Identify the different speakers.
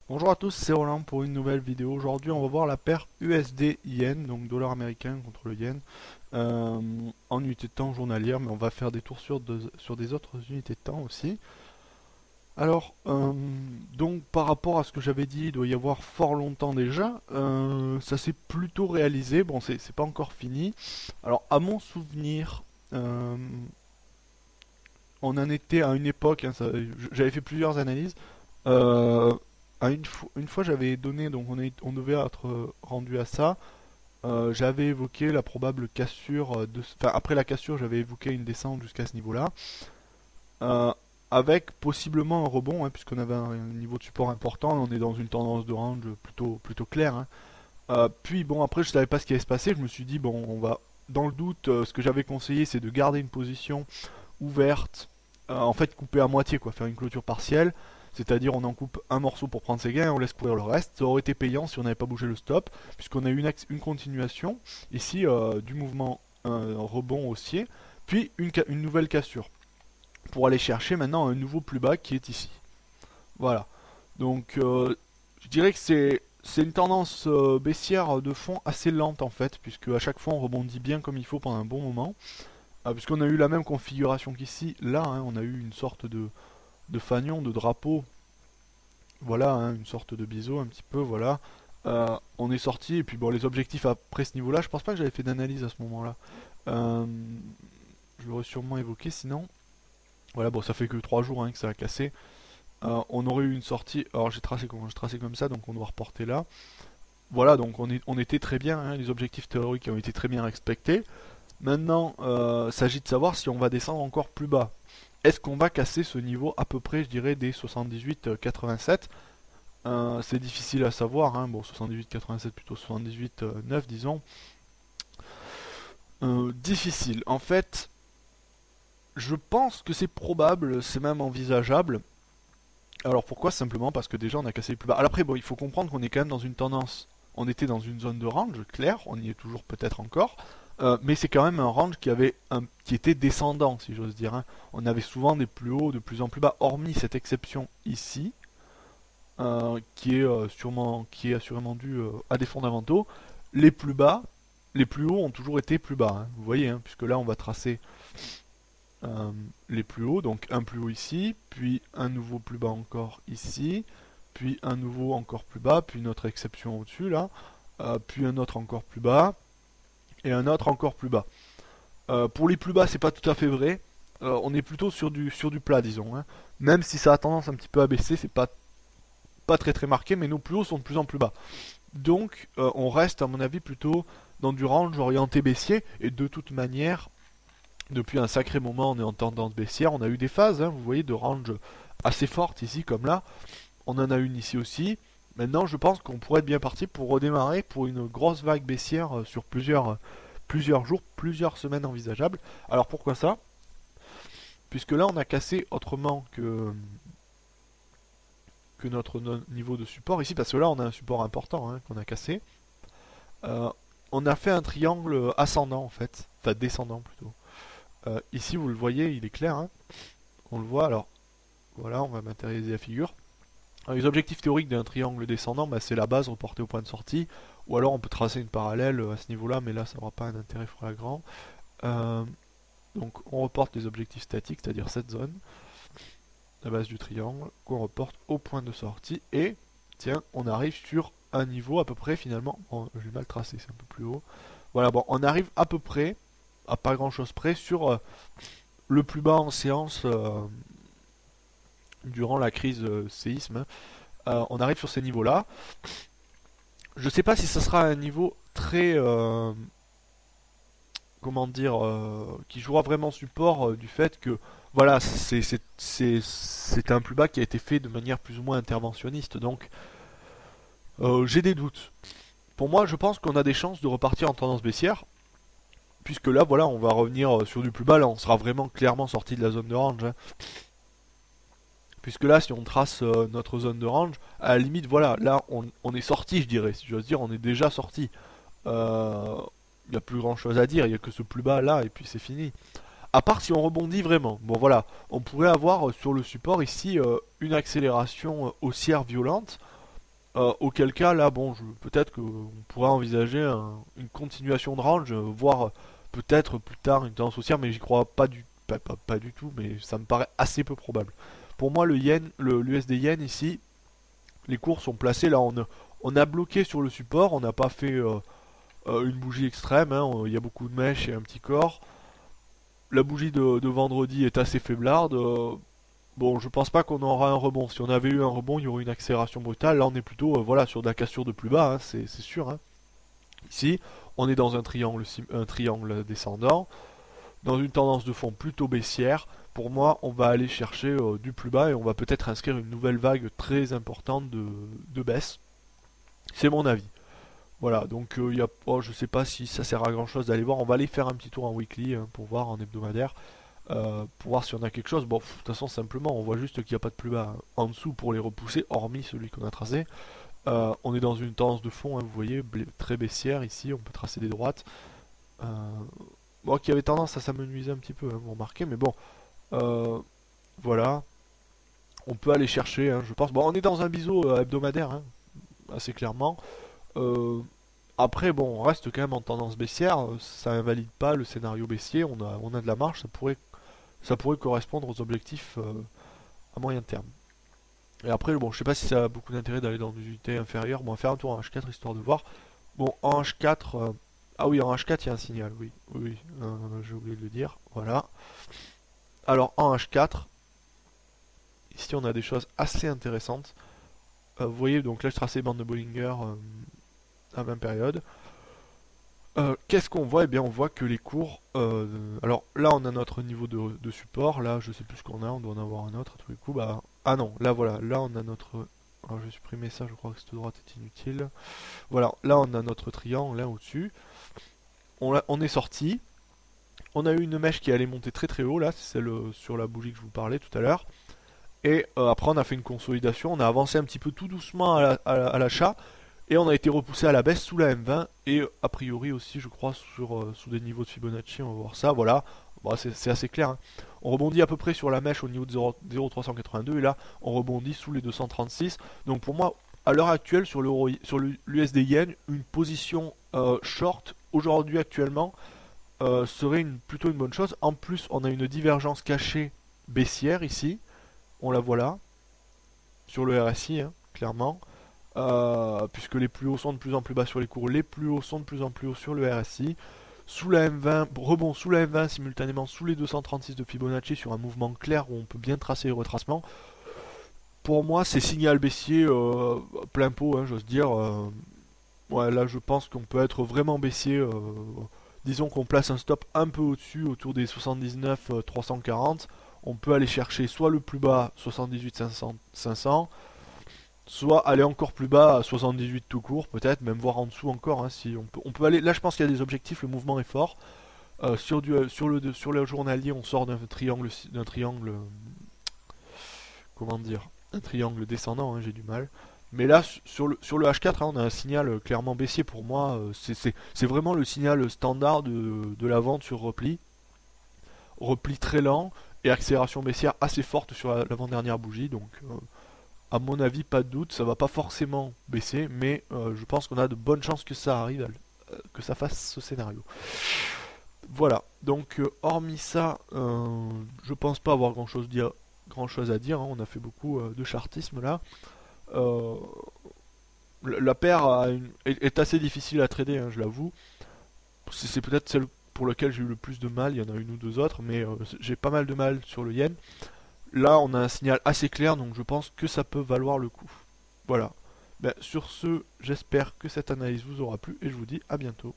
Speaker 1: Bonjour à tous, c'est Roland pour une nouvelle vidéo. Aujourd'hui, on va voir la paire USD-Yen, donc dollar américain contre le yen, en unité de temps journalière, mais on va faire des tours sur des autres unités de temps aussi. Alors, donc par rapport à ce que j'avais dit, il doit y avoir fort longtemps déjà, ça s'est plutôt réalisé. Bon, c'est pas encore fini. Alors, à mon souvenir, on en était à une époque, hein, j'avais fait plusieurs analyses. Euh, une fois j'avais donné, donc on devait être rendu à ça. J'avais évoqué la probable cassure enfin après la cassure j'avais évoqué une descente jusqu'à ce niveau-là. Euh, avec possiblement un rebond, hein, puisqu'on avait un niveau de support important, on est dans une tendance de range plutôt claire, hein. Puis bon après je savais pas ce qui allait se passer, je me suis dit bon on va dans le doute, ce que j'avais conseillé c'est de garder une position ouverte, en fait couper à moitié quoi, faire une clôture partielle, c'est-à-dire on en coupe un morceau pour prendre ses gains et on laisse courir le reste. Ça aurait été payant si on n'avait pas bougé le stop, puisqu'on a eu une continuation ici du mouvement rebond haussier, puis une nouvelle cassure, pour aller chercher maintenant un nouveau plus bas qui est ici. Voilà. Donc je dirais que c'est une tendance baissière de fond assez lente en fait, puisque à chaque fois on rebondit bien comme il faut pendant un bon moment. Puisqu'on a eu la même configuration qu'ici, là, hein, on a eu une sorte de fanion, de drapeau, voilà, hein, une sorte de biseau un petit peu, voilà. On est sorti, et puis bon, les objectifs après ce niveau-là, je pense pas que j'avais fait d'analyse à ce moment-là. Euh, je l'aurais sûrement évoqué sinon. Voilà, bon, ça fait que 3 jours hein, que ça a cassé. On aurait eu une sortie, alors j'ai tracé comme ça, donc on doit reporter là. Voilà, donc on était très bien, hein, les objectifs théoriques ont été très bien respectés. Maintenant, s'agit de savoir si on va descendre encore plus bas. Est-ce qu'on va casser ce niveau à peu près, je dirais, des 78-87? C'est difficile à savoir, hein. Bon, 78-87 plutôt 78-9 disons. Difficile. En fait, je pense que c'est probable, c'est même envisageable. Alors pourquoi? Simplement parce que déjà on a cassé les plus bas. Alors après, bon, il faut comprendre qu'on est quand même dans une tendance. On était dans une zone de range, clair, on y est toujours peut-être encore. Mais c'est quand même un range qui était descendant, si j'ose dire, hein. On avait souvent des plus hauts de plus en plus bas, hormis cette exception ici, qui est assurément due à des fondamentaux. Les plus bas, les plus hauts ont toujours été plus bas, hein. Vous voyez, hein, puisque là on va tracer euh, les plus hauts, donc un plus haut ici, puis un nouveau plus bas encore ici, puis un nouveau encore plus bas, puis une autre exception au-dessus là, puis un autre encore plus bas, et un autre encore plus bas. Pour les plus bas, c'est pas tout à fait vrai. On est plutôt sur du plat, disons, hein. Même si ça a tendance un petit peu à baisser, c'est pas très marqué, mais nos plus hauts sont de plus en plus bas. Donc, on reste, à mon avis, plutôt dans du range orienté baissier, et de toute manière, depuis un sacré moment, on est en tendance baissière. On a eu des phases, hein, vous voyez, de range assez fortes ici, comme là. On en a une ici aussi. Maintenant, je pense qu'on pourrait être bien parti pour redémarrer pour une grosse vague baissière sur plusieurs jours, plusieurs semaines envisageables. Alors pourquoi ça? Puisque là, on a cassé autrement que notre niveau de support ici, parce que là, on a un support important hein, qu'on a cassé. Euh, on a fait un triangle ascendant en fait, enfin descendant plutôt. Ici, vous le voyez, il est clair, hein. On le voit. Alors, voilà, on va matérialiser la figure. Alors, les objectifs théoriques d'un triangle descendant, bah, c'est la base reportée au point de sortie, ou alors on peut tracer une parallèle à ce niveau-là, mais là ça n'aura pas un intérêt flagrant. Euh, donc on reporte les objectifs statiques, c'est-à-dire cette zone, la base du triangle, qu'on reporte au point de sortie, et tiens, on arrive sur un niveau à peu près finalement, bon, j'ai mal tracé, c'est un peu plus haut. Voilà, bon, on arrive à peu près, à pas grand-chose près, sur le plus bas en séance durant la crise séisme. On arrive sur ces niveaux-là. Je sais pas si ça sera un niveau très, comment dire, qui jouera vraiment support du fait que, voilà, c'est un plus bas qui a été fait de manière plus ou moins interventionniste. Donc, j'ai des doutes. Pour moi, je pense qu'on a des chances de repartir en tendance baissière, puisque là, voilà, on va revenir sur du plus bas. Là, on sera vraiment clairement sorti de la zone de range, hein. Puisque là, si on trace notre zone de range, à la limite, voilà, là, on est sorti, je dirais, si j'ose dire, on est déjà sorti. Il n'y a plus grand chose à dire, il n'y a que ce plus bas là, et puis c'est fini. À part si on rebondit vraiment. Bon, voilà, on pourrait avoir sur le support ici une accélération haussière violente. Auquel cas, là, bon, peut-être qu'on pourrait envisager une continuation de range, voire peut-être plus tard une tendance haussière, mais j'y crois pas du tout, mais ça me paraît assez peu probable. Pour moi, l'USD yen ici, les cours sont placés là, on a bloqué sur le support, on n'a pas fait une bougie extrême, hein, il y a beaucoup de mèches et un petit corps. La bougie de vendredi est assez faiblarde. Bon, je pense pas qu'on aura un rebond. Si on avait eu un rebond, il y aurait une accélération brutale. Là, on est plutôt voilà, sur de la cassure de plus bas, hein, c'est sûr. Hein. Ici, on est dans un triangle descendant, dans une tendance de fond plutôt baissière. Pour moi, on va aller chercher du plus bas et on va peut-être inscrire une nouvelle vague très importante de baisse. C'est mon avis. Voilà, donc je sais pas si ça sert à grand chose d'aller voir. On va aller faire un petit tour en weekly hein, pour voir en hebdomadaire. Pour voir si on a quelque chose. Bon, de toute façon, simplement, on voit juste qu'il n'y a pas de plus bas en dessous pour les repousser, hormis celui qu'on a tracé. On est dans une tendance de fond, hein, vous voyez, très baissière ici, on peut tracer des droites. Euh, bon, qui avait tendance à s'amenuiser un petit peu, hein, vous remarquez, mais bon, euh, voilà. On peut aller chercher, hein, je pense. Bon, on est dans un biseau hebdomadaire, hein, assez clairement. Euh, Après, bon, on reste quand même en tendance baissière, ça invalide pas le scénario baissier, on a de la marge, ça pourrait correspondre aux objectifs à moyen terme. Et après, bon, je sais pas si ça a beaucoup d'intérêt d'aller dans des unités inférieures. Bon, on va faire un tour en H4 histoire de voir. Bon, en H4, ah oui, en H4 il y a un signal, oui, oui, j'ai oublié de le dire, voilà. Alors en H4, ici on a des choses assez intéressantes. Vous voyez, donc là je traçais les bandes de Bollinger à même période. Qu'est-ce qu'on voit? Eh bien, on voit que les cours. Alors là, on a notre niveau de support. Là, je sais plus ce qu'on a. On doit en avoir un autre à tous les coups. Bah, ah non, là voilà. Là, on a notre. Alors, je vais supprimer ça. Je crois que cette droite est inutile. Voilà. Là, on a notre triangle là au-dessus. On est sorti. On a eu une mèche qui allait monter très très haut. Là, c'est celle sur la bougie que je vous parlais tout à l'heure. Et après, on a fait une consolidation. On a avancé un petit peu tout doucement à l'achat. Et on a été repoussé à la baisse sous la M20 et a priori aussi je crois sous des niveaux de Fibonacci, on va voir ça, voilà, bon, c'est assez clair. Hein. On rebondit à peu près sur la mèche au niveau de 0,382 et là on rebondit sous les 236. Donc pour moi, à l'heure actuelle sur l'USD Yen, une position short aujourd'hui actuellement serait plutôt une bonne chose. En plus on a une divergence cachée baissière ici, on la voit là, sur le RSI hein, clairement. Puisque les plus hauts sont de plus en plus bas sur les cours, les plus hauts sont de plus en plus hauts sur le RSI. Sous la M20, rebond sous la M20 simultanément sous les 236 de Fibonacci sur un mouvement clair où on peut bien tracer les retracements. Pour moi, c'est signal baissier plein pot, hein, j'ose dire. Ouais, là, je pense qu'on peut être vraiment baissier. Disons qu'on place un stop un peu au-dessus, autour des 79 340. On peut aller chercher soit le plus bas, 78 500, soit aller encore plus bas à 78 tout court, peut-être, même voir en dessous encore. Hein, si on peut aller. Là, je pense qu'il y a des objectifs, le mouvement est fort. Sur le journalier, on sort d'un triangle, comment dire, un triangle descendant. Hein, j'ai du mal. Mais là, sur le H4, hein, on a un signal clairement baissier pour moi. C'est vraiment le signal standard de la vente sur repli. Repli très lent et accélération baissière assez forte sur l'avant-dernière bougie. Donc, à mon avis, pas de doute, ça va pas forcément baisser, mais je pense qu'on a de bonnes chances que ça arrive, que ça fasse ce scénario. Voilà, donc hormis ça, je pense pas avoir grand chose à dire, hein. On a fait beaucoup de chartisme là. Euh, la paire est assez difficile à trader, hein, je l'avoue. C'est peut-être celle pour laquelle j'ai eu le plus de mal, il y en a une ou deux autres, mais j'ai pas mal de mal sur le yen. Là, on a un signal assez clair, donc je pense que ça peut valoir le coup. Voilà. Ben, sur ce, j'espère que cette analyse vous aura plu et je vous dis à bientôt.